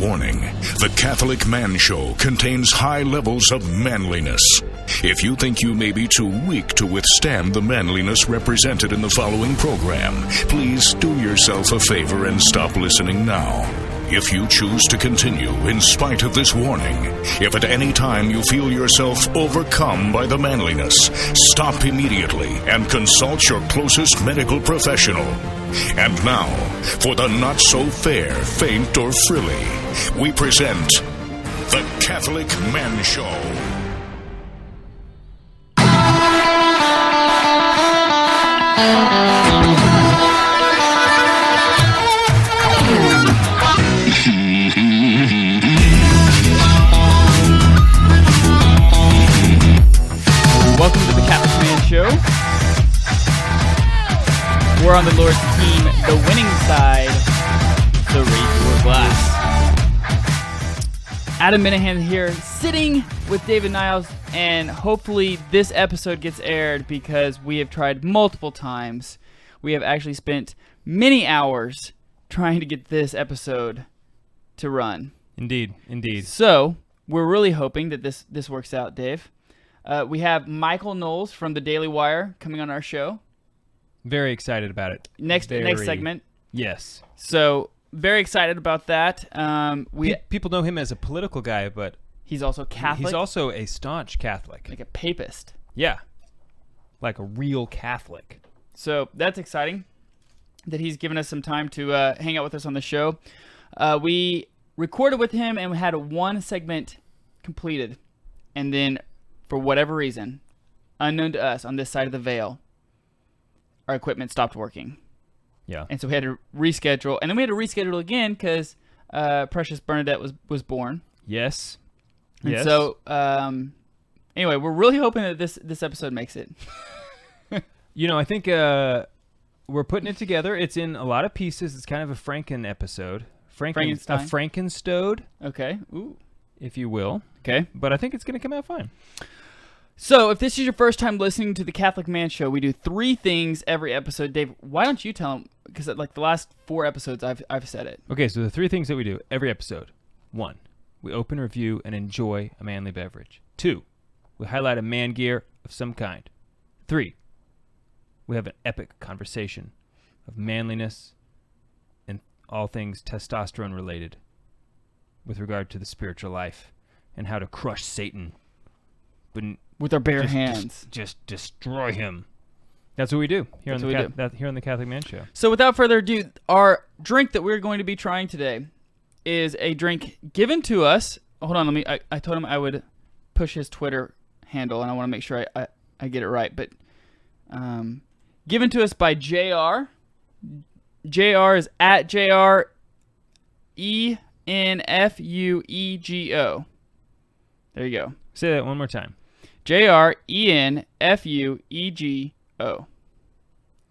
Warning: The Catholic Man Show contains high levels of manliness. If you think you may be too weak to withstand the manliness represented in the following program, please do yourself a favor and stop listening now. If you choose to continue in spite of this warning, if at any time you feel yourself overcome by the manliness, stop immediately and consult your closest medical professional. And now, for the not-so-fair, faint, or frilly, we present The Catholic Man Show. Welcome to the Catholic Man Show. We're on the Lord's team, the winning side, so raise your glass. Adam Minahan here, sitting with David Niles, and hopefully this episode gets aired because we have tried multiple times. We have actually spent many hours trying to get this episode to run. Indeed. So, we're really hoping that this works out, Dave. We have Michael Knowles from the Daily Wire coming on our show. Very excited about it. Next segment. Yes. So, very excited about that. People know him as a political guy, but he's also Catholic. He's also a staunch Catholic. Like a papist. Yeah. Like a real Catholic. So, that's exciting that he's given us some time to hang out with us on the show. We recorded with him and we had one segment completed. And then, for whatever reason, unknown to us on this side of the veil, our equipment stopped working. Yeah. And so we had to reschedule. And then we had to reschedule again because Precious Bernadette was born. Yes. And so, anyway, we're really hoping that this episode makes it. I think we're putting it together. It's in a lot of pieces. It's kind of a Franken episode. Frankenstein? A Frankenstode. Okay. Ooh. If you will. Okay. But I think it's going to come out fine. So, if this is your first time listening to the Catholic Man Show, we do 3 things every episode. Dave, why don't you tell them? Because like the last 4 episodes, I've said it. Okay, so the 3 things that we do every episode. 1, we open, review, and enjoy a manly beverage. 2, we highlight a man gear of some kind. 3, we have an epic conversation of manliness and all things testosterone related with regard to the spiritual life and how to crush Satan. With our bare hands. Just destroy him. That's what we do here on the Catholic Man Show. So without further ado, our drink that we're going to be trying today is a drink given to us. Hold on, I told him I would push his Twitter handle, and I want to make sure I get it right. But given to us by JR. JR is at JR ENFUEGO. There you go. Say that one more time. JRENFUEGO.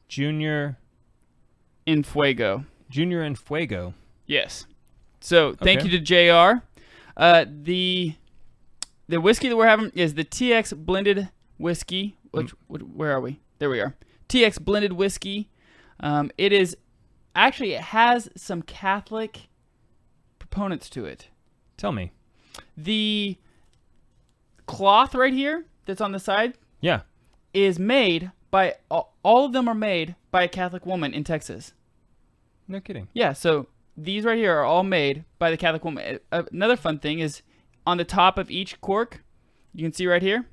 Junior in Fuego. Junior in Fuego. Yes. So thank you to JR. The whiskey that we're having is the TX blended whiskey. Where are we? There we are. TX blended whiskey. It has some Catholic proponents to it. Tell me. The cloth right here that's on the side is made by all of them are made by a Catholic woman in Texas. No kidding. Yeah, so these right here are all made by the Catholic woman. Another fun thing is on the top of each cork, you can see right here,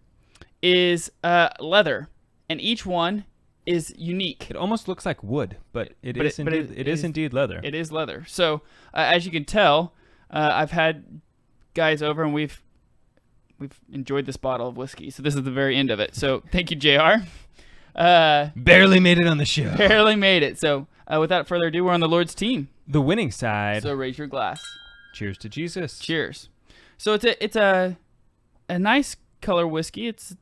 is leather, and each one is unique. It almost looks like wood, but it is indeed leather. It is leather. So as you can tell, I've had guys over and we've enjoyed this bottle of whiskey. So this is the very end of it. So thank you, JR. Barely made it on the show. Barely made it. So without further ado, we're on the Lord's team. The winning side. So raise your glass. Cheers to Jesus. Cheers. So it's a nice color whiskey. It's,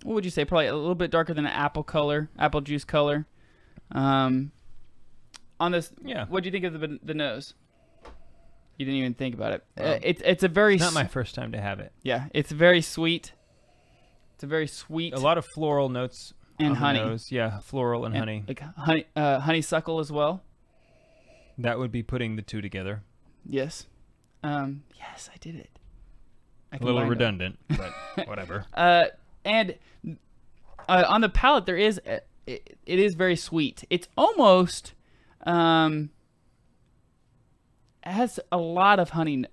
what would you say? Probably a little bit darker than an apple juice color. On this, what do you think of the nose? You didn't even think about it. It's a very... It's not my first time to have it. Yeah, it's very sweet. It's a very sweet... A lot of floral notes and on honey. The nose. Yeah, floral and honey. Like honeysuckle as well. That would be putting the two together. Yes. Yes, I did it. A little redundant, but whatever. And on the palate, there is it is very sweet. It's almost has a lot of honey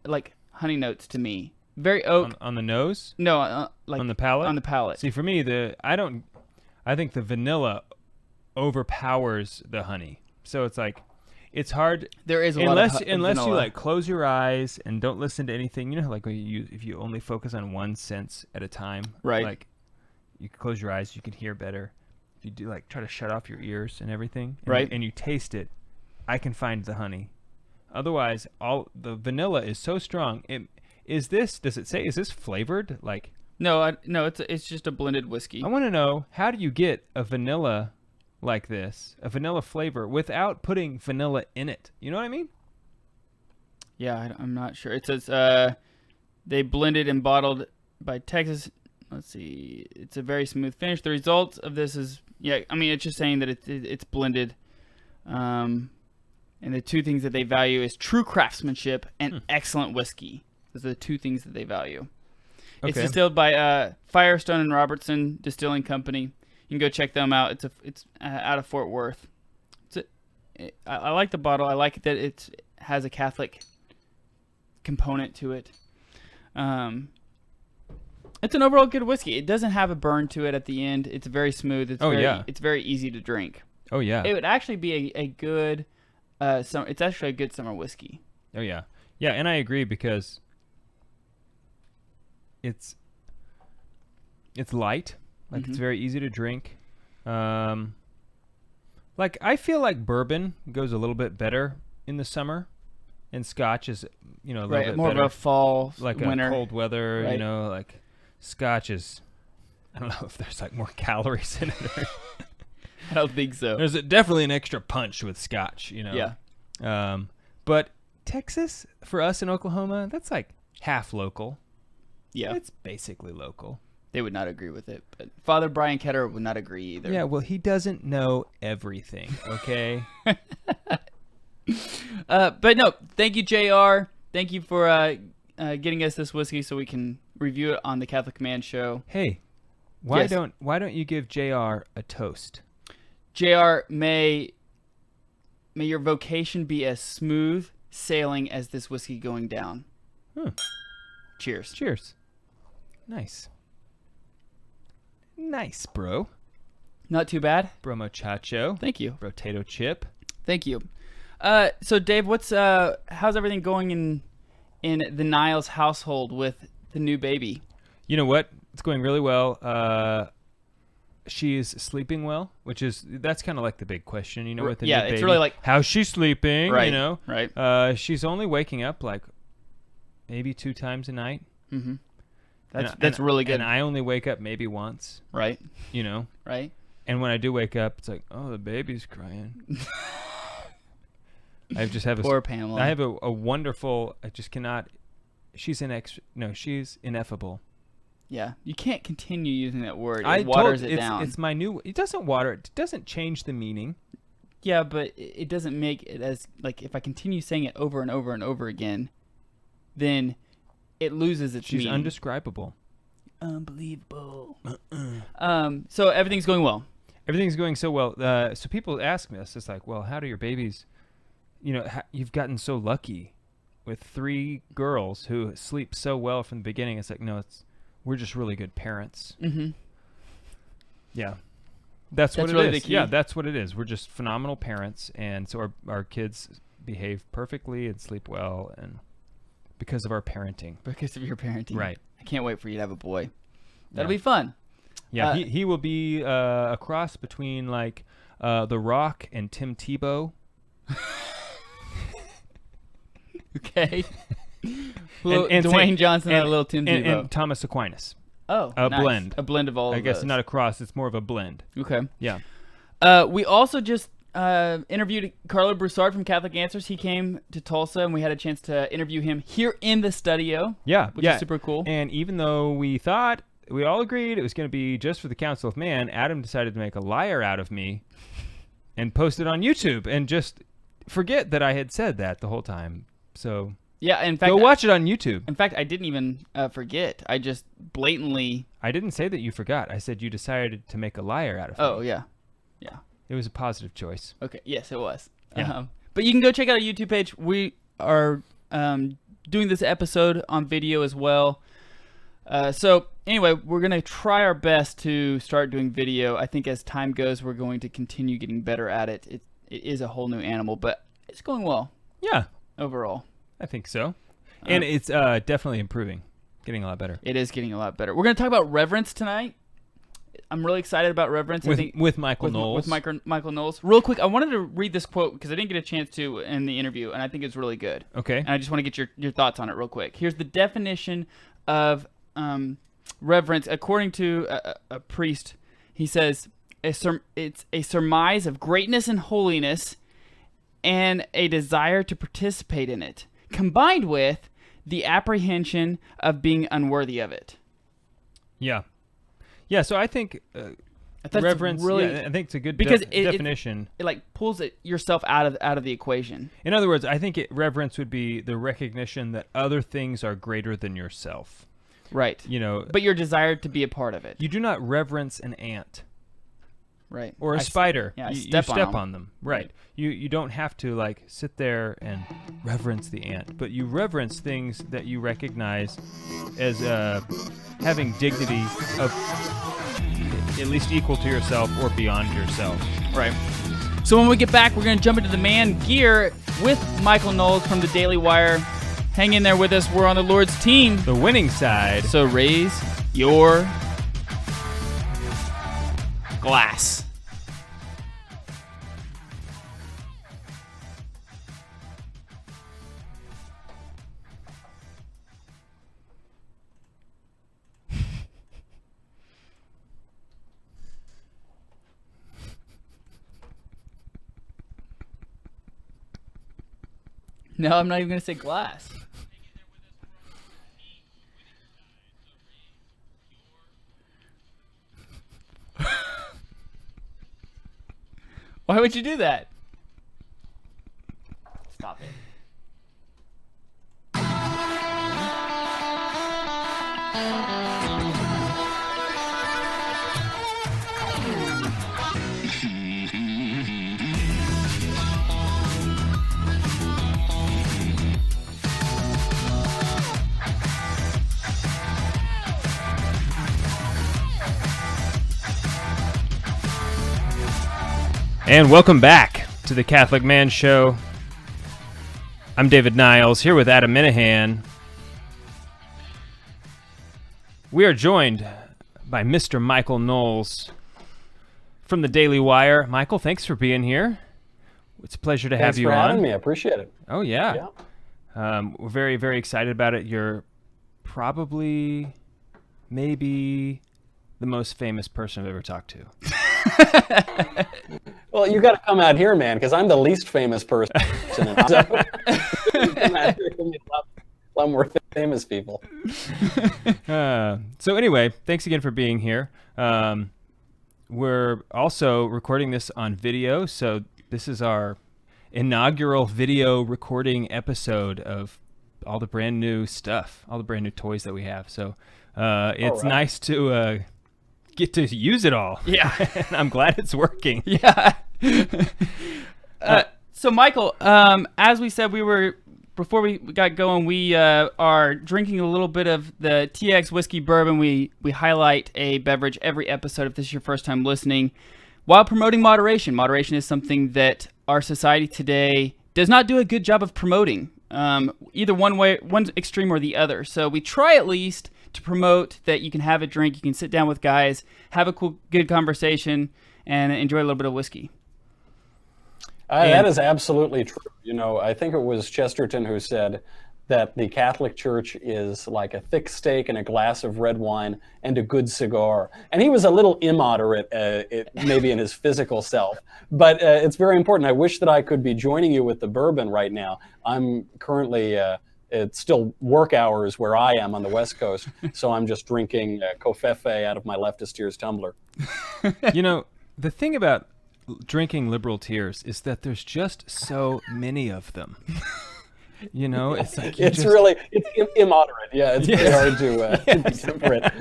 notes to me. Very oak on the nose. No, like on the palate. On the palate. See, for me, I think the vanilla overpowers the honey. So it's like, it's hard. There is unless you like close your eyes and don't listen to anything. You know, like if you only focus on one sense at a time. Right. Like you can close your eyes, you can hear better. If you do like try to shut off your ears and everything, right, and you taste it, I can find the honey. Otherwise, all the vanilla is so strong. Does it say, is this flavored? Like, no, it's just a blended whiskey. I want to know, how do you get a vanilla like this, a vanilla flavor, without putting vanilla in it? You know what I mean? Yeah, I'm not sure. It says they blended and bottled by Texas. Let's see. It's a very smooth finish. The result of this is, it's just saying that it's blended. And the two things that they value is true craftsmanship and excellent whiskey. Those are the two things that they value. Okay. It's distilled by Firestone and Robertson Distilling Company. You can go check them out. It's out of Fort Worth. I like the bottle. I like that it has a Catholic component to it. It's an overall good whiskey. It doesn't have a burn to it at the end. It's very smooth. It's very easy to drink. Oh yeah. It would actually be a good it's actually a good summer whiskey. Oh yeah. Yeah, and I agree because it's light. Like it's very easy to drink. Like I feel like bourbon goes a little bit better in the summer, and Scotch is a little bit more better. of a fall, like winter. A cold weather. Right. Like Scotch is. I don't know if there's like more calories in it. I don't think so. There's definitely an extra punch with Scotch. Yeah. But Texas for us in Oklahoma, that's like half local. Yeah. It's basically local. They would not agree with it, but Father Brian Ketter would not agree either. Yeah, well, he doesn't know everything, okay? But no, thank you, JR. Thank you for getting us this whiskey so we can review it on the Catholic Man Show. Hey, why don't you give JR a toast? JR, may your vocation be as smooth sailing as this whiskey going down. Cheers. Cheers. Nice. Nice, bro. Not too bad. Bro muchacho. Thank you. Potato chip. Thank you. So Dave, how's everything going in the Niles household with the new baby? You know what? It's going really well. She is sleeping well, that's kind of like the big question, with the new baby. It's really like how's she sleeping, right, Right. She's only waking up like maybe 2 times a night. Mm-hmm. That's really good. And I only wake up maybe once. Right. Right. And when I do wake up, it's like, oh, the baby's crying. I just have poor Pamela. I have a wonderful. I just cannot. She's ineffable. Yeah, you can't continue using that word. It waters it down. It's my new. It doesn't water. It doesn't change the meaning. Yeah, but it doesn't make it as like if I continue saying it over and over and over again, then it loses its meaning. She's undescribable. Unbelievable. So everything's going well. Everything's going so well. So people ask me, it's like, well, how do your babies? You've gotten so lucky with 3 girls who sleep so well from the beginning. It's like, no, we're just really good parents. Mm-hmm. Yeah. That's what really it the is. key. Yeah, that's what it is. We're just phenomenal parents, and so our kids behave perfectly and sleep well, and because of our parenting. Because of your parenting. Right. I can't wait for you to have a boy. That'll be fun. Yeah, he will be a cross between like The Rock and Tim Tebow. Okay. and Dwayne Johnson and a little Tim Tebow. And Thomas Aquinas. Oh, a nice. blend. A blend of all of I guess those. not a cross. It's more of a blend. Okay. Yeah. We also just interviewed Carlo Broussard from Catholic Answers. He came to Tulsa, and we had a chance to interview him here in the studio. Yeah. Which is super cool. And even though we all agreed it was going to be just for the Council of Man, Adam decided to make a liar out of me and post it on YouTube and just forget that I had said that the whole time. So Yeah, in fact, Go watch it on YouTube. In fact, I didn't even forget. I just blatantly. I didn't say that you forgot. I said you decided to make a liar out of me. Oh yeah. It was a positive choice. Okay. Yes, it was. Yeah. But you can go check out our YouTube page. We are doing this episode on video as well. So anyway, we're going to try our best to start doing video. I think as time goes, we're going to continue getting better at it. It is a whole new animal, but it's going well. Yeah. Overall. I think so. And it's definitely improving. Getting a lot better. It is getting a lot better. We're going to talk about Reverence tonight. I'm really excited about Reverence. With Michael Knowles. With Michael Knowles. Real quick, I wanted to read this quote because I didn't get a chance to in the interview, and I think it's really good. Okay. And I just want to get your thoughts on it real quick. Here's the definition of reverence. According to a priest, he says, it's a surmise of greatness and holiness and a desire to participate in it, combined with the apprehension of being unworthy of it. Yeah. Yeah, so I think reverence, I think it's a good definition. It like pulls yourself out of the equation. In other words, I think reverence would be the recognition that other things are greater than yourself. Right. But your desire to be a part of it. You do not reverence an ant. Right. Or a spider. Yeah, you step on them. Right. You don't have to like sit there and reverence the ant, but you reverence things that you recognize as having dignity of at least equal to yourself or beyond yourself. Right. So when we get back, we're going to jump into the man gear with Michael Knowles from the Daily Wire. Hang in there with us. We're on the Lord's team. The winning side. So raise your glass. No, I'm not even going to say glass. Why would you do that? Stop it. And welcome back to the Catholic Man Show. I'm David Niles, here with Adam Minahan. We are joined by Mr. Michael Knowles from the Daily Wire. Michael, thanks for being here. It's a pleasure to have you on. Thanks for having me. I appreciate it. Oh, yeah. We're very, very excited about it. You're probably, maybe the most famous person I've ever talked to. Well, you got to come out here, man, because I'm the least famous person. Come out here, a lot more famous people. So anyway, thanks again for being here. We're also recording this on video, so this is our inaugural video recording episode of all the brand new stuff, all the brand new toys that we have. So it's nice to get to use it all. Yeah. And I'm glad it's working. Yeah. So Michael, as we said, before we got going, we are drinking a little bit of the TX whiskey bourbon. We highlight a beverage every episode if this is your first time listening, while promoting moderation. Moderation is something that our society today does not do a good job of promoting, either one extreme or the other. So we try at least to promote that you can have a drink, you can sit down with guys, have a good conversation, and enjoy a little bit of whiskey. That is absolutely true. I think it was Chesterton who said that the Catholic Church is like a thick steak and a glass of red wine and a good cigar. And he was a little immoderate, maybe in his physical self. But it's very important. I wish that I could be joining you with the bourbon right now. I'm currently... it's still work hours where I am on the West Coast, so I'm just drinking Covfefe out of my leftist tears tumbler. The thing about drinking liberal tears is that there's just so many of them. You know, it's like it's immoderate. Yeah, it's very hard to be temperate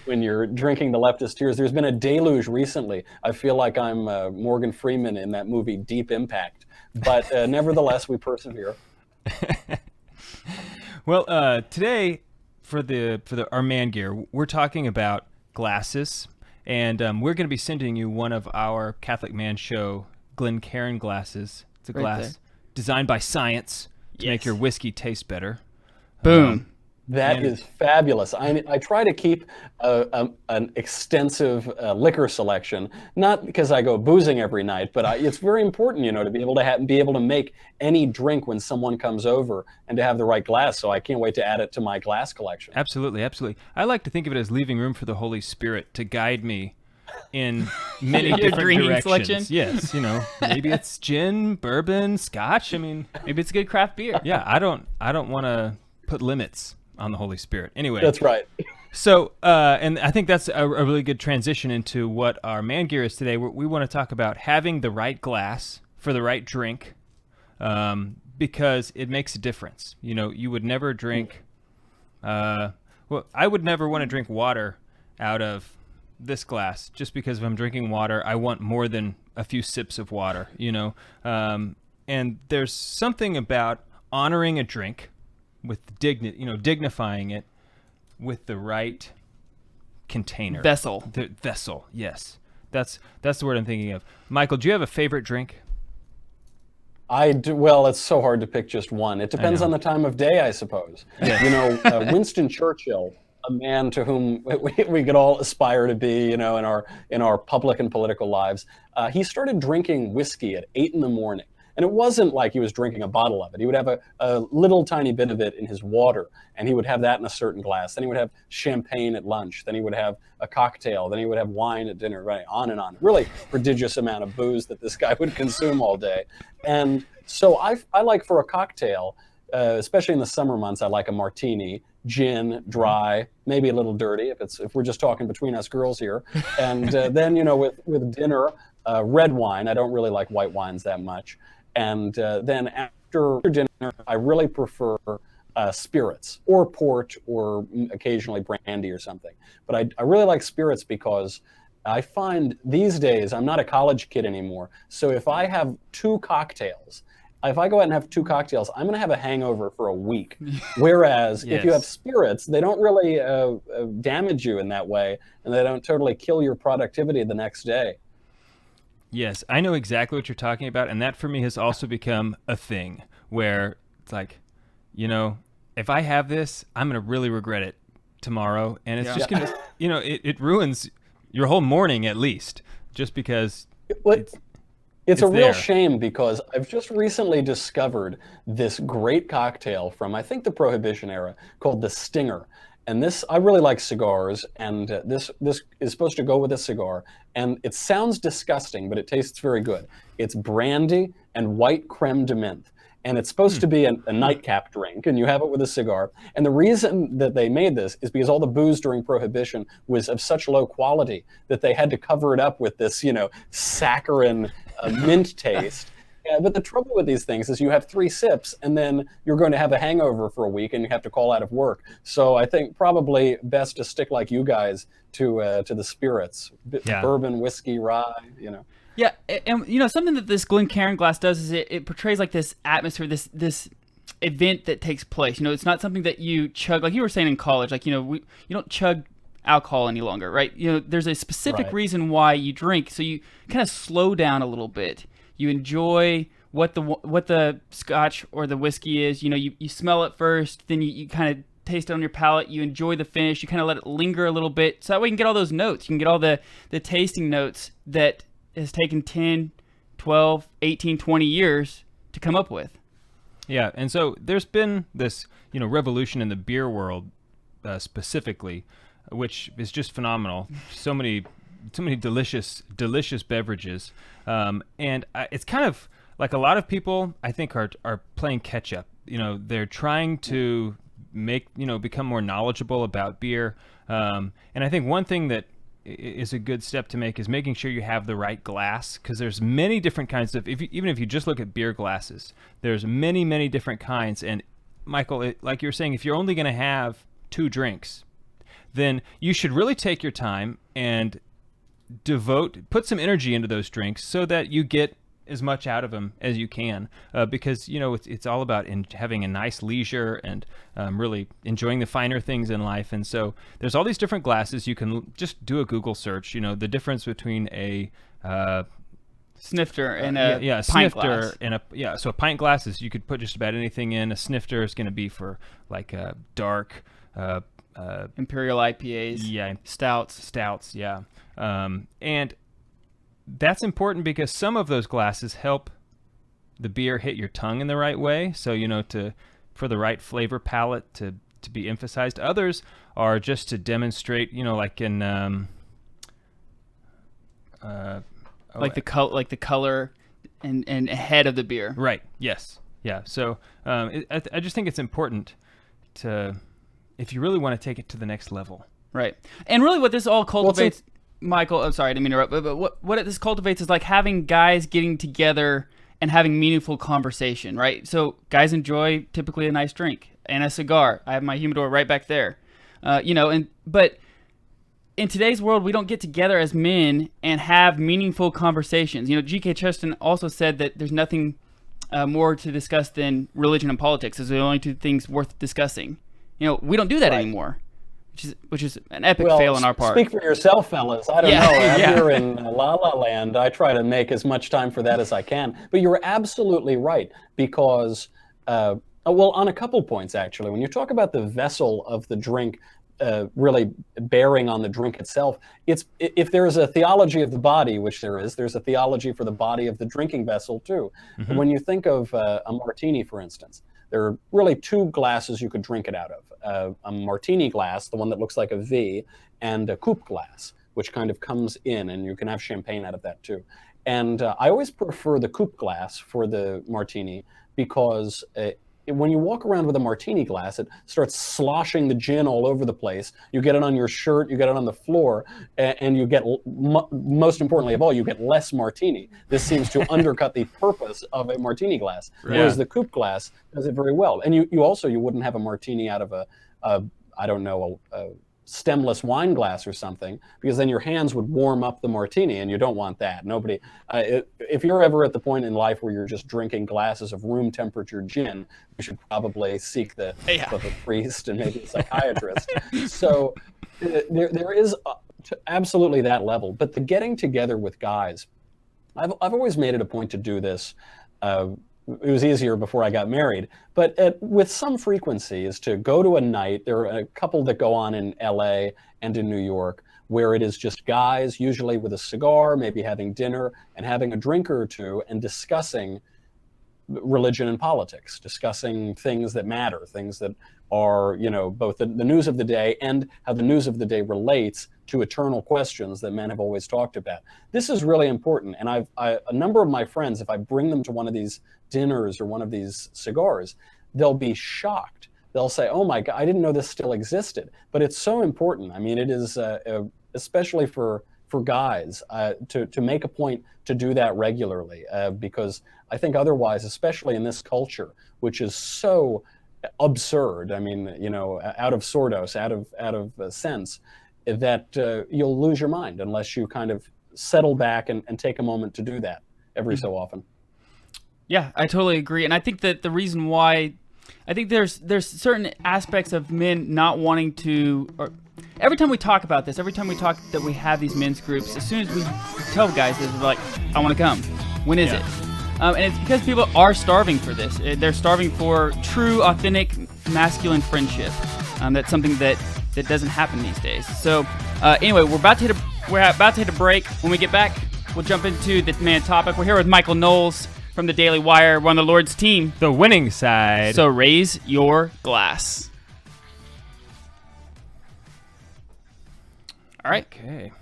when you're drinking the leftist tears. There's been a deluge recently. I feel like I'm Morgan Freeman in that movie Deep Impact, but nevertheless, we persevere. Well, today for our man gear, we're talking about glasses, and we're going to be sending you one of our Catholic Man Show Glencairn glasses. It's a glass designed by science to make your whiskey taste better. Boom. That is fabulous. I try to keep an extensive liquor selection, not because I go boozing every night, but it's very important, to be able to make any drink when someone comes over and to have the right glass. So I can't wait to add it to my glass collection. Absolutely, absolutely. I like to think of it as leaving room for the Holy Spirit to guide me in many different directions. Selection? Yes, maybe it's gin, bourbon, scotch. I mean, maybe it's a good craft beer. Yeah, I don't want to put limits on the Holy Spirit. Anyway. That's right. So, and I think that's a really good transition into what our man gear is today. We want to talk about having the right glass for the right drink, because it makes a difference. You would never drink, I would never want to drink water out of this glass, just because if I'm drinking water, I want more than a few sips of water, and there's something about honoring a drink with dignifying it with the right container. Vessel. The vessel, yes. That's the word I'm thinking of. Michael, do you have a favorite drink? I do. Well, it's so hard to pick just one. It depends on the time of day, I suppose. Yeah. Winston Churchill, a man to whom we could all aspire to be, in our public and political lives. He started drinking whiskey at 8 a.m. And it wasn't like he was drinking a bottle of it. He would have a little tiny bit of it in his water, and he would have that in a certain glass. Then he would have champagne at lunch. Then he would have a cocktail. Then he would have wine at dinner, right? On and on. Really prodigious amount of booze that this guy would consume all day. And so I like for a cocktail, especially in the summer months, I like a martini, gin, dry, maybe a little dirty if we're just talking between us girls here. And then, with dinner, red wine. I don't really like white wines that much. And then after dinner, I really prefer spirits or port or occasionally brandy or something. But I really like spirits because I find these days, I'm not a college kid anymore. So if I have two cocktails, if I go out and have two cocktails, I'm going to have a hangover for a week. Whereas if you have spirits, they don't really damage you in that way, and they don't totally kill your productivity the next day. Yes, I know exactly what you're talking about, and that for me has also become a thing where it's like, if I have this, I'm going to really regret it tomorrow, and it's just going to, it ruins your whole morning at least, just because it's a real shame because I've just recently discovered this great cocktail from, I think, the Prohibition era called the Stinger. And I really like cigars, and this is supposed to go with a cigar. And it sounds disgusting, but it tastes very good. It's brandy and white creme de menthe. And it's supposed to be a nightcap drink, and you have it with a cigar. And the reason that they made this is because all the booze during Prohibition was of such low quality that they had to cover it up with this, saccharine mint taste. Yeah, but the trouble with these things is you have 3 sips, and then you're going to have a hangover for a week, and you have to call out of work. So I think probably best to stick like you guys to the spirits, bourbon, whiskey, rye, Yeah, and something that this Glencairn glass does is it portrays like this atmosphere, this event that takes place. It's not something that you chug like you were saying in college. Like you don't chug alcohol any longer, right? There's a specific reason why you drink, so you kind of slow down a little bit. You enjoy what the scotch or the whiskey is. You smell it first, then you kind of taste it on your palate. You enjoy the finish. You kind of let it linger a little bit, so that way you can get all those notes. You can get all the tasting notes that has taken 10, 12, 18, 20 years to come up with. Yeah, and so there's been this revolution in the beer world specifically, which is just phenomenal. So many delicious beverages, and it's kind of like a lot of people I think are playing catch up. They're trying to become more knowledgeable about beer, and I think one thing that is a good step to make is making sure you have the right glass, because there's many different kinds of, even if you just look at beer glasses, there's many different kinds. And Michael, like you were saying, if you're only going to have 2 drinks, then you should really take your time and put some energy into those drinks so that you get as much out of them as you can, because it's all about having a nice leisure and really enjoying the finer things in life. And so there's all these different glasses. You can just do a Google search. The difference between a snifter and a pint glass. And so a pint glass is, you could put just about anything in. A snifter is going to be for like dark Imperial IPAs, stouts, yeah. And that's important because some of those glasses help the beer hit your tongue in the right way. So, for the right flavor palette to be emphasized. Others are just to demonstrate, like in like the color and head of the beer. Right. Yes. Yeah. So I just think it's important to, if you really want to take it to the next level. Right. And really, what this all cultivates. Michael, I'm sorry, I didn't mean to interrupt, but what this cultivates is like having guys getting together and having meaningful conversation, right? So guys enjoy typically a nice drink and a cigar. I have my humidor right back there, but in today's world, we don't get together as men and have meaningful conversations. G.K. Chesterton also said that there's nothing more to discuss than religion and politics. Those are the only 2 things worth discussing. We don't do that anymore. Which is an epic fail on our part. Speak for yourself, fellas. I don't know. Out here in La La Land, I try to make as much time for that as I can. But you're absolutely right, because, on a couple points, actually. When you talk about the vessel of the drink really bearing on the drink itself, if there is a theology of the body, which there's a theology for the body of the drinking vessel, too. Mm-hmm. When you think of a martini, for instance, there are really 2 glasses you could drink it out of. A martini glass, the one that looks like a V, and a coupe glass, which kind of comes in, and you can have champagne out of that too. And I always prefer the coupe glass for the martini because when you walk around with a martini glass, it starts sloshing the gin all over the place. You get it on your shirt, you get it on the floor, and you get, most importantly of all, you get less martini. This seems to undercut the purpose of a martini glass, whereas the coupe glass does it very well. And you wouldn't have a martini out of a stemless wine glass or something, because then your hands would warm up the martini, and you don't want that. Nobody, if you're ever at the point in life where you're just drinking glasses of room temperature gin, you should probably seek the help of a priest and maybe a psychiatrist. So there is absolutely that level. But the getting together with guys, I've always made it a point to do this. It was easier before I got married, but with some frequency, is to go to a night. There are a couple that go on in LA and in New York where it is just guys, usually with a cigar, maybe having dinner and having a drink or 2 and discussing religion and politics, discussing things that matter, things that are, both the news of the day and how the news of the day relates to eternal questions that men have always talked about. This is really important. And a number of my friends, if I bring them to one of these dinners or one of these cigars, they'll be shocked. They'll say, "Oh my God, I didn't know this still existed." But it's so important. I mean, it is especially for guys to make a point to do that regularly, because I think otherwise, especially in this culture, which is so absurd, I mean, out of sordos, out of sense, that you'll lose your mind unless you kind of settle back and take a moment to do that every so often. Yeah, I totally agree. And I think that the reason why, I think there's certain aspects of men not wanting to, or every time we talk about this, every time we talk that we have these men's groups, as soon as we tell guys this, we're like, "I want to come. When is it?" And it's because people are starving for this. They're starving for true, authentic, masculine friendship. That's something that doesn't happen these days. So anyway, we're about to hit a break. When we get back, we'll jump into the main topic. We're here with Michael Knowles from the Daily Wire. We're on the Lord's team, the winning side. So raise your glass. All right. Okay.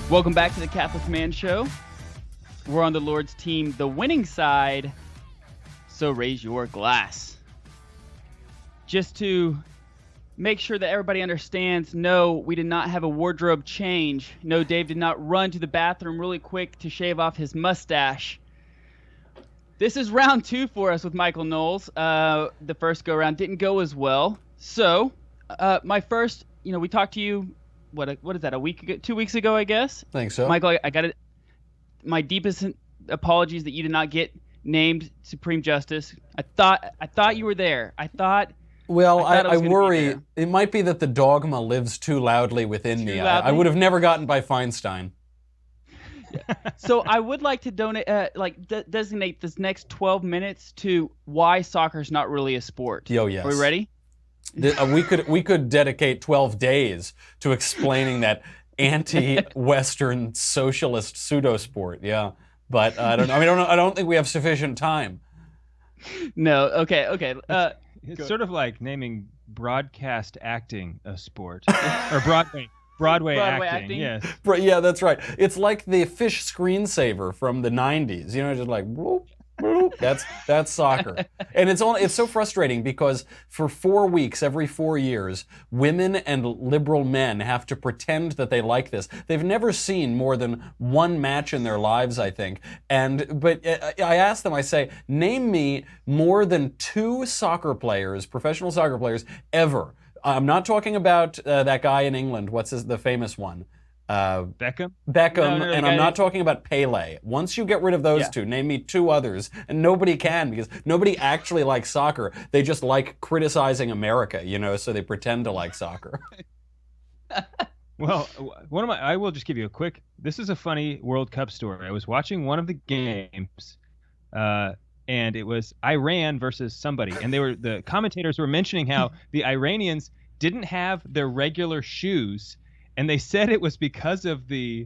Welcome back to the Catholic Man Show. We're on the Lord's team, the winning side, so raise your glass. Just to make sure that everybody understands, no, we did not have a wardrobe change. No, Dave did not run to the bathroom really quick to shave off his mustache. This is round 2 for us with Michael Knowles. The first go-around didn't go as well. So, my first, we talked to you, what is that, a week ago, 2 weeks ago, I guess? I think so. Michael, I got it. My deepest apologies that you did not get named Supreme Justice. I thought you were there. I worry it might be that the dogma lives too loudly within me. I would have never gotten by Feinstein. So I would like to donate, designate this next 12 minutes to why soccer's not really a sport. Yo, yes. Are we ready? We could dedicate 12 days to explaining that anti-Western socialist pseudo-sport. Yeah, but I don't think we have sufficient time. No. Okay. It's sort of like naming broadcast acting a sport, or Broadway acting. Yes. Yeah, that's right. It's like the fish screensaver from the 90s. Just like whoop, whoop. That's soccer. And it's so frustrating because for 4 weeks every 4 years, women and liberal men have to pretend that they like this. They've never seen more than one match in their lives, I think. But I ask them, I say, name me more than 2 professional soccer players ever. I'm not talking about that guy in England. What's the famous one? Beckham? No, and I'm not talking about Pele. Once you get rid of those 2, name me 2 others, and nobody can because nobody actually likes soccer. They just like criticizing America, so they pretend to like soccer. Well, I will just give you a quick. This is a funny World Cup story. I was watching one of the games, and it was Iran versus somebody, and the commentators were mentioning how the Iranians didn't have their regular shoes, and they said it was because of the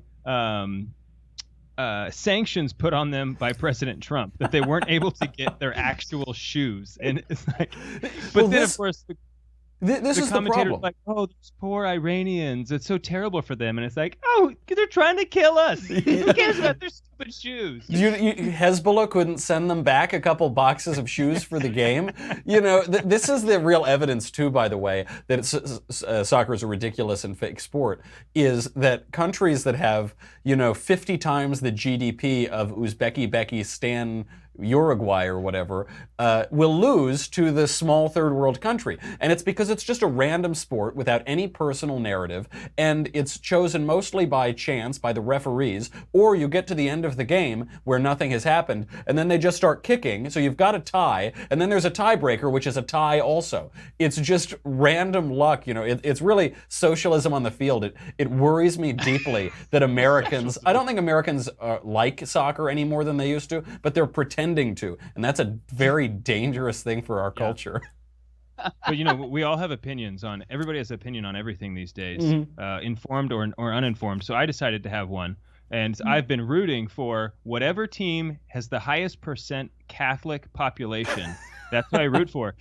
sanctions put on them by President Trump that they weren't able to get their actual shoes. And it's like, of course. This is the problem. Like, oh, these poor Iranians. It's so terrible for them. And it's like, oh, they're trying to kill us. Who cares about their stupid shoes? Hezbollah couldn't send them back a couple boxes of shoes for the game. This is the real evidence, too, by the way, that soccer is a ridiculous and fake sport, is that countries that have, 50 times the GDP of Uzbekistan, Uruguay or whatever, will lose to the small third world country. And it's because it's just a random sport without any personal narrative, and it's chosen mostly by chance by the referees, or you get to the end of the game where nothing has happened, and then they just start kicking, so you've got a tie, and then there's a tiebreaker, which is a tie also. It's just random luck, it's really socialism on the field. It worries me deeply that Americans, I don't think Americans like soccer any more than they used to, but they're pretending to, and that's a very dangerous thing for our culture. But we all have opinions on. Everybody has an opinion on everything these days, informed or uninformed. So I decided to have one, and I've been rooting for whatever team has the highest % Catholic population. That's what I root for.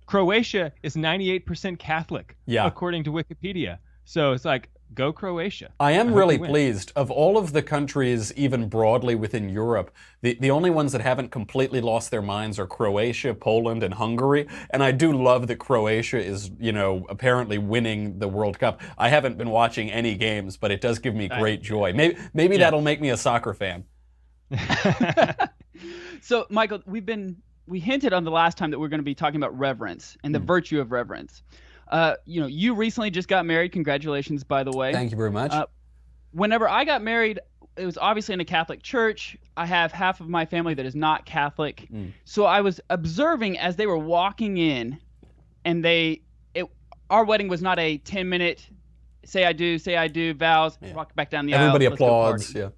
Croatia is 98% Catholic, according to Wikipedia. So it's like, go Croatia. I am really pleased. Of all of the countries, even broadly within Europe, the only ones that haven't completely lost their minds are Croatia, Poland, and Hungary. And I do love that Croatia is, apparently winning the World Cup. I haven't been watching any games, but it does give me great joy. Maybe that'll make me a soccer fan. So, Michael, we hinted on the last time that we're going to be talking about reverence and the virtue of reverence. You recently just got married. Congratulations, by the way. Thank you very much. Whenever I got married, it was obviously in a Catholic church. I have half of my family that is not Catholic. So I was observing as they were walking in, and our wedding was not a 10-minute say I do, vows, walk back down the aisle. Everybody applauds, yeah.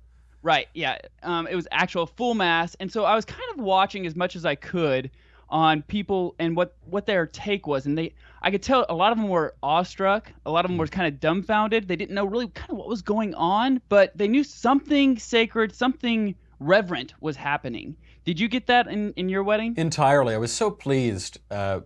Right, yeah. It was actual full mass. And so I was kind of watching as much as I could on people and what their take was. And I could tell a lot of them were awestruck. A lot of them were kind of dumbfounded. They didn't know really kind of what was going on, but they knew something sacred, something reverent was happening. Did you get that in your wedding? Entirely. I was so pleased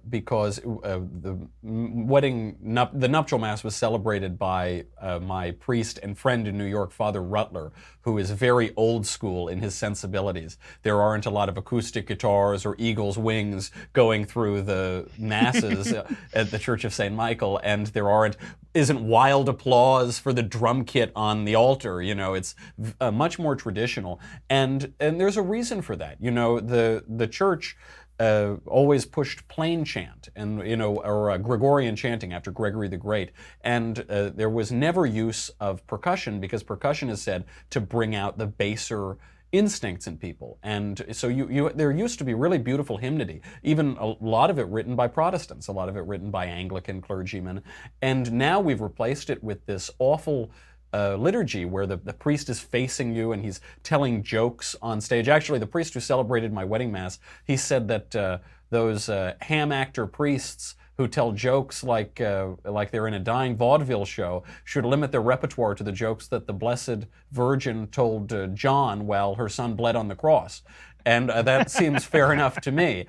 because the nuptial mass was celebrated by my priest and friend in New York, Father Rutler, who is very old school in his sensibilities. There aren't a lot of acoustic guitars or eagle's wings going through the masses at the Church of St. Michael, and there isn't wild applause for the drum kit on the altar. It's much more traditional, and there's a reason for that. The church always pushed plain chant and or Gregorian chanting after Gregory the Great, and there was never use of percussion because percussion is said to bring out the baser instincts in people. And so there used to be really beautiful hymnody, even a lot of it written by Protestants, a lot of it written by Anglican clergymen, and now we've replaced it with this awful liturgy where the priest is facing you and he's telling jokes on stage. Actually, the priest who celebrated my wedding mass, he said that those ham actor priests who tell jokes like they're in a dying vaudeville show should limit their repertoire to the jokes that the Blessed Virgin told John while her son bled on the cross. And that seems fair enough to me.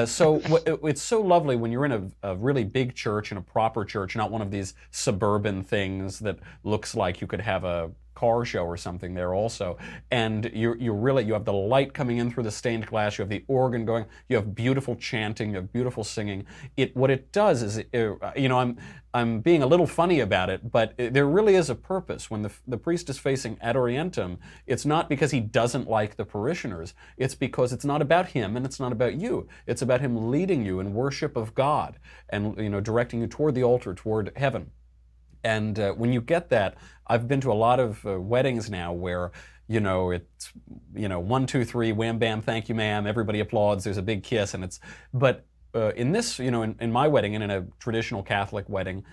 So it's so lovely when you're in a really big church, in a proper church, not one of these suburban things that looks like you could have a car show or something there also. And you have the light coming in through the stained glass, you have the organ going, you have beautiful chanting, you have beautiful singing. What it does is, I'm being a little funny about it, but there really is a purpose. When the priest is facing Ad Orientem, it's not because he doesn't like the parishioners. It's because it's not about him and it's not about you. It's about him leading you in worship of God and directing you toward the altar, toward heaven. And when you get that, I've been to a lot of weddings now where it's 1, 2, 3, wham bam, thank you ma'am, everybody applauds, there's a big kiss, and but in this, in my wedding and in a traditional Catholic wedding,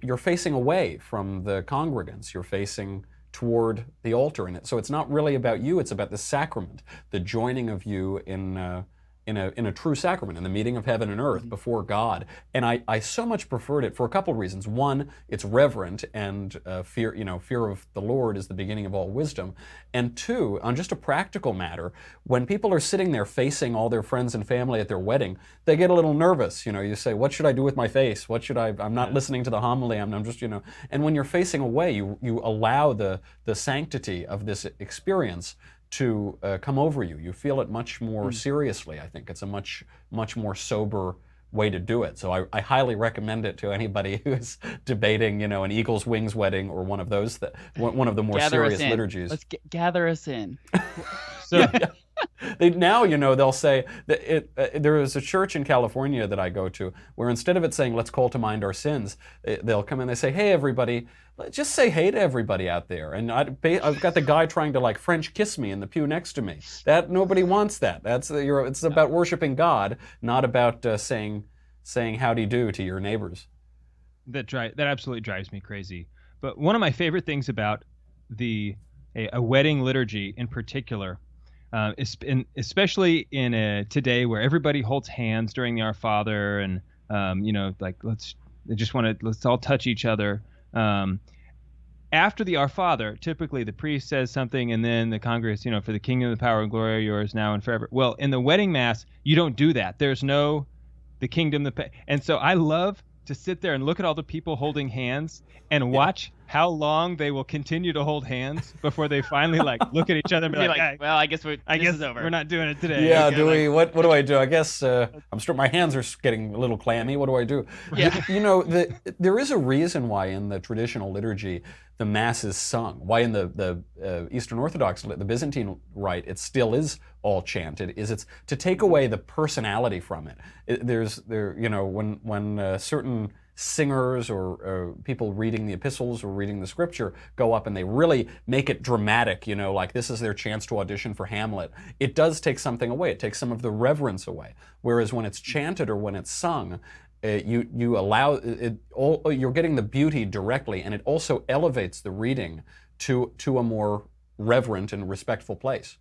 you're facing away from the congregants, you're facing toward the altar, and so it's not really about you, it's about the sacrament, the joining of you in a true sacrament, in the meeting of heaven and earth before God. And I so much preferred it for a couple of reasons. One, it's reverent, and fear of the Lord is the beginning of all wisdom. And two, on just a practical matter, when people are sitting there facing all their friends and family at their wedding, they get a little nervous. You say, what should I do with my face? I'm not listening to the homily. I'm just, and when you're facing away, you allow the sanctity of this experience to come over you. You feel it much more seriously, I think. It's a much more sober way to do it. So I highly recommend it to anybody who's debating, an eagle's wings wedding or one of those, one of the more serious liturgies. Let's gather us in. So Now, they'll say that there is a church in California that I go to where instead of it saying, let's call to mind our sins, they'll come in and they say, hey, everybody, just say hey to everybody out there. And I've got the guy trying to French kiss me in the pew next to me. Nobody wants that. It's about worshiping God, not about saying howdy do to your neighbors. That absolutely drives me crazy. But one of my favorite things about a wedding liturgy in particular, especially in today where everybody holds hands during the Our Father, and let's all touch each other. After the Our Father, typically the priest says something, and then the congregants, for the kingdom, the power, and glory are yours now and forever. Well, in the wedding mass, you don't do that. There's no the kingdom, and so I love to sit there and look at all the people holding hands and watch how long they will continue to hold hands before they finally look at each other and be like, well, I guess this is over. We're not doing it today. Yeah, what do I do? I guess my hands are getting a little clammy. What do I do? Yeah. There is a reason why in the traditional liturgy the Mass is sung. Why in the Eastern Orthodox, the Byzantine rite, it still is all chanted. It's to take away the personality from it. When certain singers or people reading the epistles or reading the scripture go up and they really make it dramatic, this is their chance to audition for Hamlet, it does take something away. It takes some of the reverence away. Whereas when it's chanted or when it's sung, you allow it all, you're getting the beauty directly, and it also elevates the reading to a more reverent and respectful place.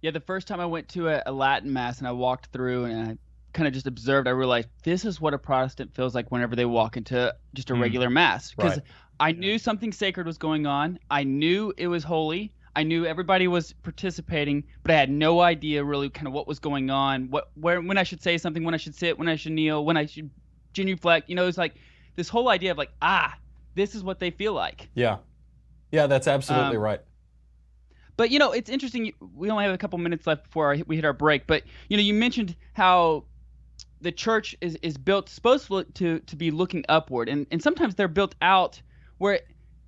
Yeah, the first time I went to a Latin Mass and I walked through and I kind of just observed, I realized this is what a Protestant feels like whenever they walk into just a regular Mass. Because I knew something sacred was going on. I knew it was holy. I knew everybody was participating, but I had no idea really kind of what was going on, when I should say something, when I should sit, when I should kneel, when I should genuflect. It's like this whole idea of like, this is what they feel like. Yeah, that's absolutely right. But it's interesting. We only have a couple minutes left before we hit our break. But you mentioned how the church is built supposed to be looking upward, and sometimes they're built out where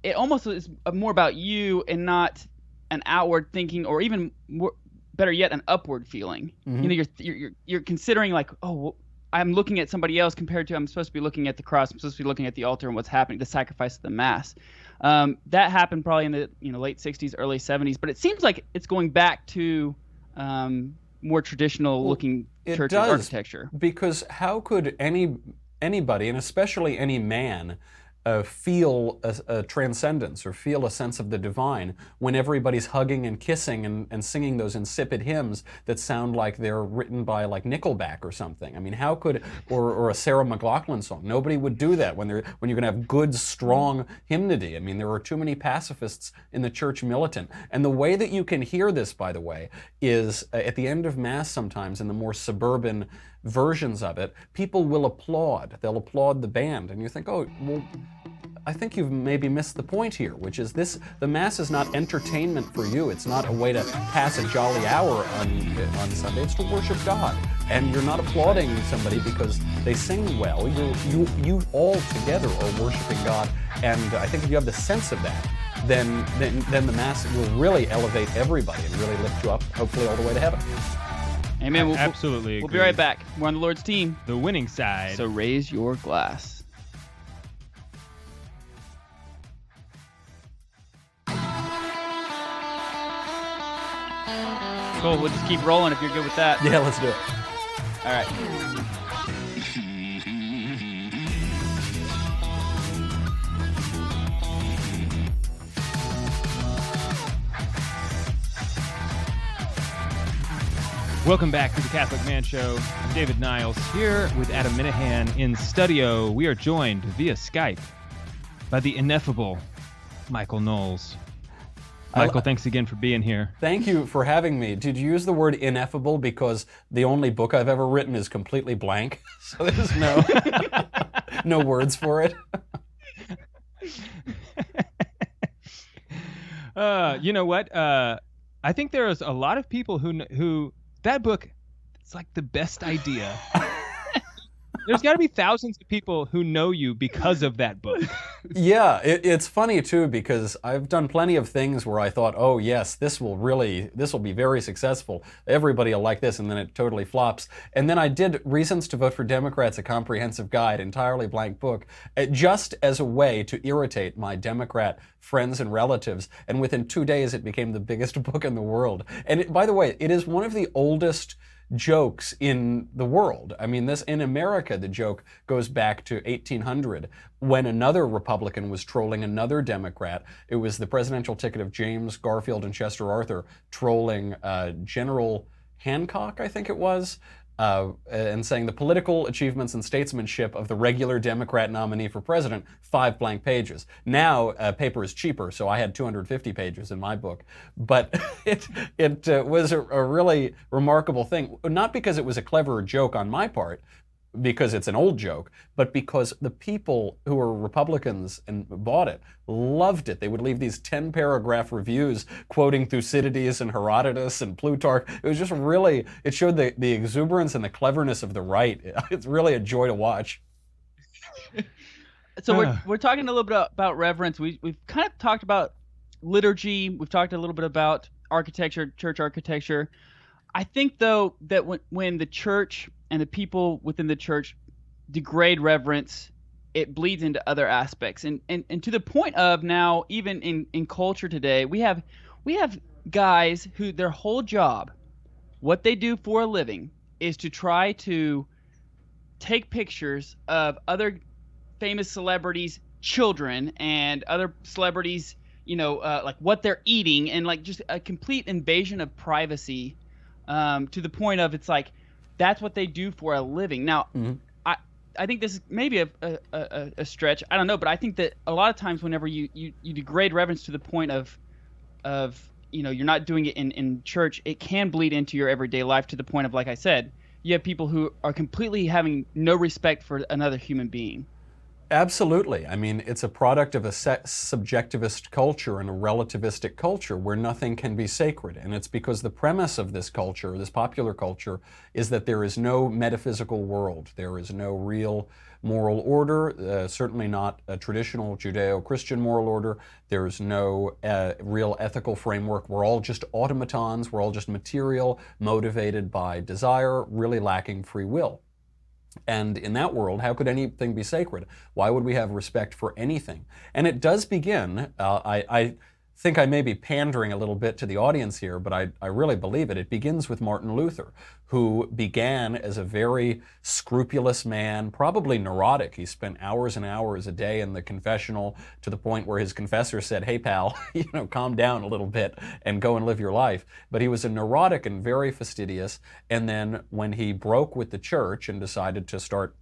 it almost is more about you and not an outward thinking, or even more, better yet, an upward feeling. Mm-hmm. You're considering like, I'm looking at somebody else compared to I'm supposed to be looking at the cross. I'm supposed to be looking at the altar and what's happening, the sacrifice of the Mass. That happened probably in the late 60s, early 70s, but it seems like it's going back to more traditional looking church architecture. Because how could anybody, and especially any man, feel a transcendence or feel a sense of the divine when everybody's hugging and kissing and singing those insipid hymns that sound like they're written by like Nickelback or something? I mean, how could, or a Sarah McLachlan song? Nobody would do that when you're going to have good, strong hymnody. I mean, there are too many pacifists in the church militant. And the way that you can hear this, by the way, is at the end of Mass sometimes in the more suburban versions of it, people will applaud. They'll applaud the band. And you think, oh, well, I think you've maybe missed the point here, which is the Mass is not entertainment for you. It's not a way to pass a jolly hour on Sunday. It's to worship God. And you're not applauding somebody because they sing well. You all together are worshiping God. And I think if you have the sense of that, then the Mass will really elevate everybody and really lift you up, hopefully all the way to heaven. Amen. Absolutely. We'll be right back. We're on the Lord's team. The winning side. So raise your glass. Cool. We'll just keep rolling if you're good with that. Yeah, let's do it. All right. Welcome back to the Catholic Man Show. I'm David Niles here with Adam Minahan in studio. We are joined via Skype by the ineffable Michael Knowles. Michael, thanks again for being here. Thank you for having me. Did you use the word ineffable because the only book I've ever written is completely blank? So there's no words for it? You know what? I think there's a lot of people who that book, it's like the best idea. There's got to be thousands of people who know you because of that book. Yeah, it's funny too, because I've done plenty of things where I thought, oh yes, this will be very successful. Everybody will like this, and then it totally flops. And then I did Reasons to Vote for Democrats, a comprehensive guide, entirely blank book, just as a way to irritate my Democrat friends and relatives. And within 2 days, it became the biggest book in the world. And by the way, it is one of the oldest jokes in the world. I mean, in America, the joke goes back to 1800 when another Republican was trolling another Democrat. It was the presidential ticket of James Garfield and Chester Arthur trolling General Hancock, I think it was, and saying the political achievements and statesmanship of the regular Democrat nominee for president, 5 blank pages. Now, paper is cheaper, so I had 250 pages in my book. But it was a really remarkable thing, not because it was a clever joke on my part, because it's an old joke, but because the people who were Republicans and bought it loved it. They would leave these 10-paragraph reviews quoting Thucydides and Herodotus and Plutarch. It was just really, it showed the exuberance and the cleverness of the right. It's really a joy to watch. So we're talking a little bit about reverence. We've kind of talked about liturgy. We've talked a little bit about architecture, church architecture. I think, though, that when the church and the people within the church degrade reverence, it bleeds into other aspects. And to the point of now, even in culture today, we have guys who their whole job, what they do for a living, is to try to take pictures of other famous celebrities' children and other celebrities, like what they're eating, and like just a complete invasion of privacy, to the point of it's like, that's what they do for a living. Now, mm-hmm. I think this is maybe a stretch. I don't know, but I think that a lot of times whenever you degrade reverence to the point of you're not doing it in church, it can bleed into your everyday life to the point of, like I said, you have people who are completely having no respect for another human being. Absolutely. I mean, it's a product of a subjectivist culture and a relativistic culture where nothing can be sacred. And it's because the premise of this culture, this popular culture, is that there is no metaphysical world. There is no real moral order, certainly not a traditional Judeo-Christian moral order. There is no real ethical framework. We're all just automatons. We're all just material, motivated by desire, really lacking free will. And in that world, how could anything be sacred? Why would we have respect for anything? And it does begin, I think I may be pandering a little bit to the audience here, but I really believe it. It begins with Martin Luther, who began as a very scrupulous man, probably neurotic. He spent hours and hours a day in the confessional to the point where his confessor said, "Hey, pal, calm down a little bit and go and live your life." But he was a neurotic and very fastidious. And then when he broke with the church and decided to start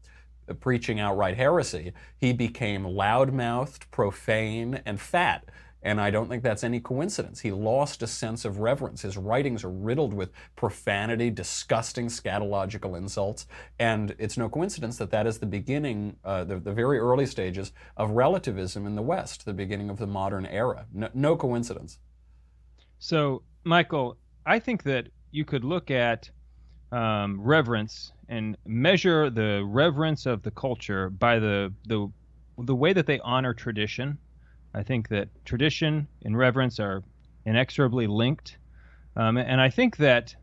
preaching outright heresy, he became loudmouthed, profane, and fat. And I don't think that's any coincidence. He lost a sense of reverence. His writings are riddled with profanity, disgusting scatological insults. And it's no coincidence that that is the beginning, the very early stages of relativism in the West, the beginning of the modern era. No coincidence. So, Michael, I think that you could look at reverence and measure the reverence of the culture by the way that they honor tradition. I think that tradition and reverence are inexorably linked. And I think that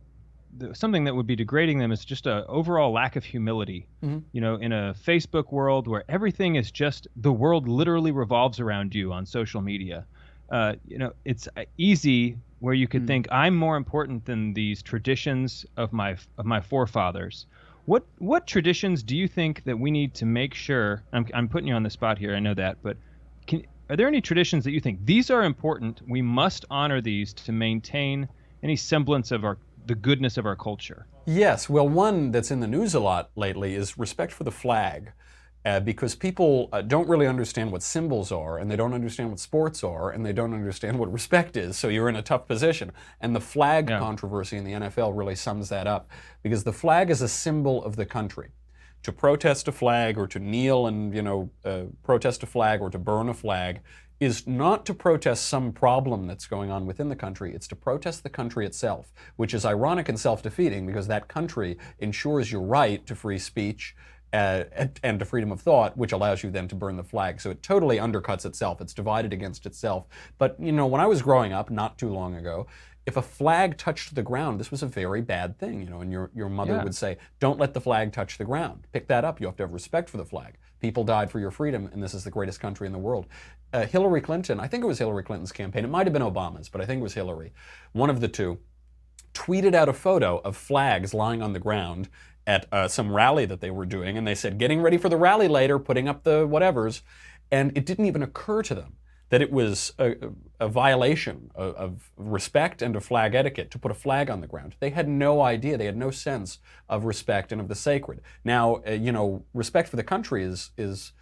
something that would be degrading them is just an overall lack of humility. Mm-hmm. In a Facebook world where everything is just, the world literally revolves around you on social media. It's easy where you could think, I'm more important than these traditions of my forefathers. What traditions do you think that we need to make sure, I'm putting you on the spot here, I know that, but are there any traditions that you think these are important, we must honor these to maintain any semblance of the goodness of our culture? Yes. Well, one that's in the news a lot lately is respect for the flag, because people don't really understand what symbols are, and they don't understand what sports are, and they don't understand what respect is, so you're in a tough position. And the flag controversy in the NFL really sums that up, because the flag is a symbol of the country. To protest a flag or to kneel and, protest a flag or to burn a flag is not to protest some problem that's going on within the country. It's to protest the country itself, which is ironic and self-defeating because that country ensures your right to free speech and to freedom of thought, which allows you then to burn the flag. So it totally undercuts itself. It's divided against itself. But, when I was growing up, not too long ago, if a flag touched the ground, this was a very bad thing, and your mother would say, don't let the flag touch the ground. Pick that up. You have to have respect for the flag. People died for your freedom, and this is the greatest country in the world. Hillary Clinton, I think it was Hillary Clinton's campaign. It might have been Obama's, but I think it was Hillary. One of the two tweeted out a photo of flags lying on the ground at some rally that they were doing, and they said, getting ready for the rally later, putting up the whatevers, and it didn't even occur to them that it was a violation of respect and of flag etiquette to put a flag on the ground. They had no idea. They had no sense of respect and of the sacred. Now, respect for the country is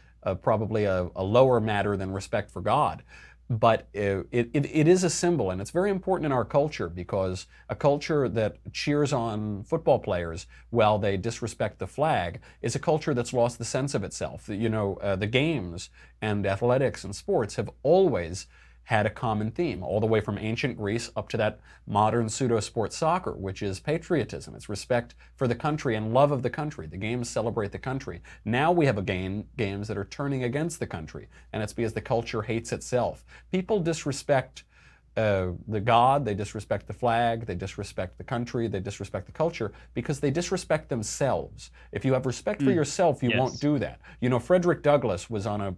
probably a lower matter than respect for God. But it is a symbol, and it's very important in our culture because a culture that cheers on football players while they disrespect the flag is a culture that's lost the sense of itself. The games and athletics and sports have always had a common theme, all the way from ancient Greece up to that modern pseudo-sport soccer, which is patriotism. It's respect for the country and love of the country. The games celebrate the country. Now we have games that are turning against the country, and it's because the culture hates itself. People disrespect the God, they disrespect the flag, they disrespect the country, they disrespect the culture because they disrespect themselves. If you have respect for yourself, you won't do that. Frederick Douglass was on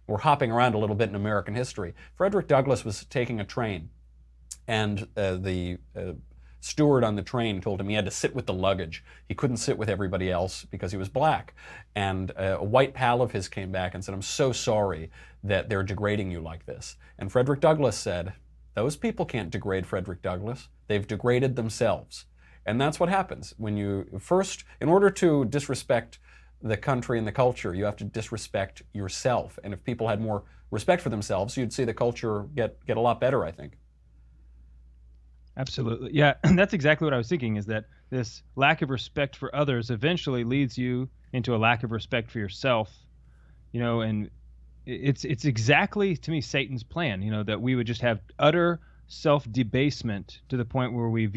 we're hopping around a little bit in American history. Frederick Douglass was taking a train, and the steward on the train told him he had to sit with the luggage. He couldn't sit with everybody else because he was black. And a white pal of his came back and said, I'm so sorry that they're degrading you like this. And Frederick Douglass said, those people can't degrade Frederick Douglass. They've degraded themselves. And that's what happens. When you first, in order to disrespect the country and the culture, you have to disrespect yourself. And if people had more respect for themselves, you'd see the culture get a lot better, I think. Absolutely. Yeah, that's exactly what I was thinking, is that this lack of respect for others eventually leads you into a lack of respect for yourself, and it's exactly, to me, Satan's plan, that we would just have utter self-debasement to the point where we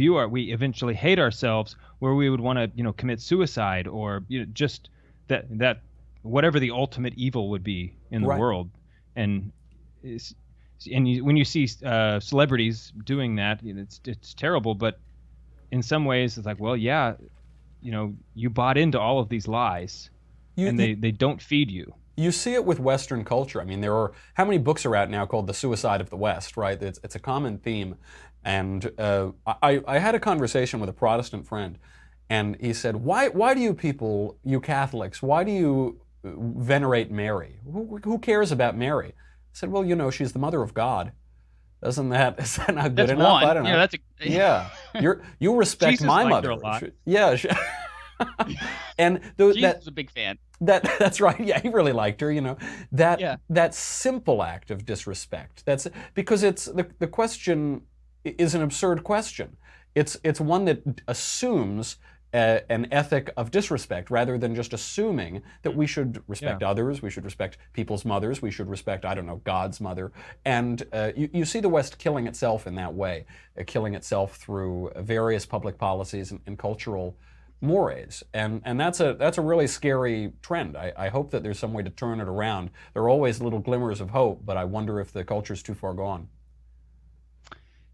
eventually hate ourselves, where we would want to, commit suicide, or just that whatever the ultimate evil would be in the world. And when you see celebrities doing that, it's terrible. But in some ways, it's like, well, yeah, you bought into all of these lies, and they don't feed you. You see it with Western culture. I mean, how many books are out now called The Suicide of the West, right? It's a common theme. And I had a conversation with a Protestant friend, and he said, why do you Catholics, why do you venerate Mary? Who cares about Mary? I said, well, she's the mother of God. Is that not good enough? One. I don't know. Yeah, you respect Jesus my liked mother. her a lot. Yeah. And Jesus was a big fan. That's right. Yeah, he really liked her. That simple act of disrespect. That's because it's the question is an absurd question. It's one that assumes an ethic of disrespect rather than just assuming that we should respect others, we should respect people's mothers, we should respect, I don't know, God's mother. And you see the West killing itself in that way, killing itself through various public policies and cultural mores. And that's a really scary trend. I hope that there's some way to turn it around. There are always little glimmers of hope, but I wonder if the culture's too far gone.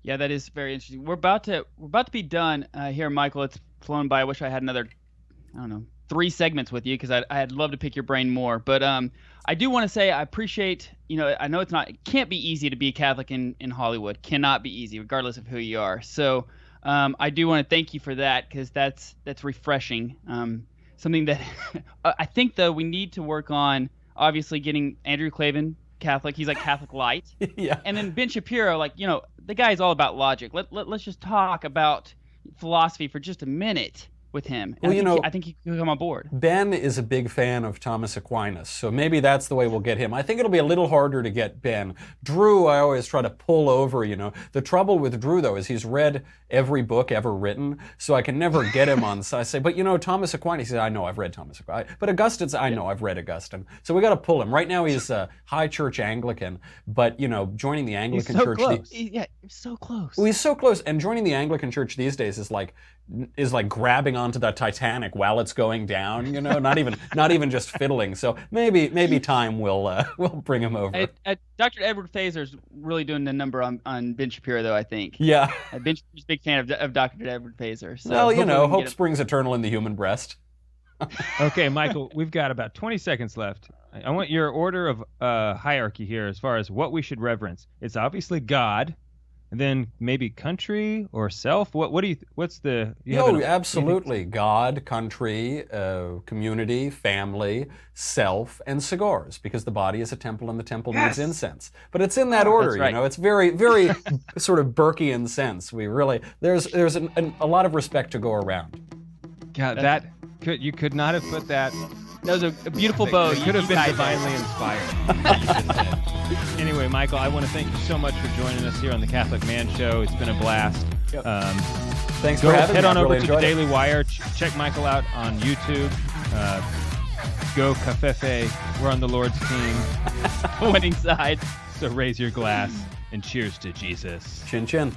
Yeah, that is very interesting. We're about to be done here, Michael. It's flown by. I wish I had another, 3 segments with you, because I'd love to pick your brain more. But I do want to say I appreciate, I know it can't be easy to be a Catholic in Hollywood. Cannot be easy, regardless of who you are. So I do want to thank you for that, because that's refreshing. Something that I think, though, we need to work on, obviously, getting Andrew Klavan Catholic. He's like Catholic light. Yeah. And then Ben Shapiro, the guy's all about logic. Let's just talk about philosophy for just a minute with him. And I think he could come on board. Ben is a big fan of Thomas Aquinas, so maybe that's the way we'll get him. I think it'll be a little harder to get Ben. Drew, I always try to pull over, The trouble with Drew, though, is he's read every book ever written, so I can never get him on. So I say, but Thomas Aquinas, he said, I know, I've read Thomas Aquinas. But Augustine, I know, I've read Augustine. So we got to pull him. Right now he's high church Anglican, but, joining the Anglican he's so church. Close. You're so close. Well, he's so close, and joining the Anglican church these days is like grabbing onto the Titanic while it's going down, not even just fiddling. So maybe time will bring him over. Dr. Edward Fazer's really doing the number on Ben Shapiro, though, I think. Yeah. Ben Shapiro's a big fan of Dr. Edward Fazer. So well, hope springs eternal in the human breast. Okay, Michael, we've got about 20 seconds left. I want your order of hierarchy here as far as what we should reverence. It's obviously God. And then maybe country or self. Absolutely. God, country, community, family, self, and cigars, because the body is a temple and the temple needs incense. But it's in that order, right. It's very, very sort of Burkean sense. There's a lot of respect to go around. God, you could not have put that. That was a beautiful bow. It could have been divinely inspired. Anyway, Michael, I want to thank you so much for joining us here on the Catholic Man Show. It's been a blast. Yep. Thanks for having me. Head on over really to the Daily Wire. Check Michael out on YouTube. Go Cafefe. We're on the Lord's team. Winning side. So raise your glass and cheers to Jesus. Chin chin.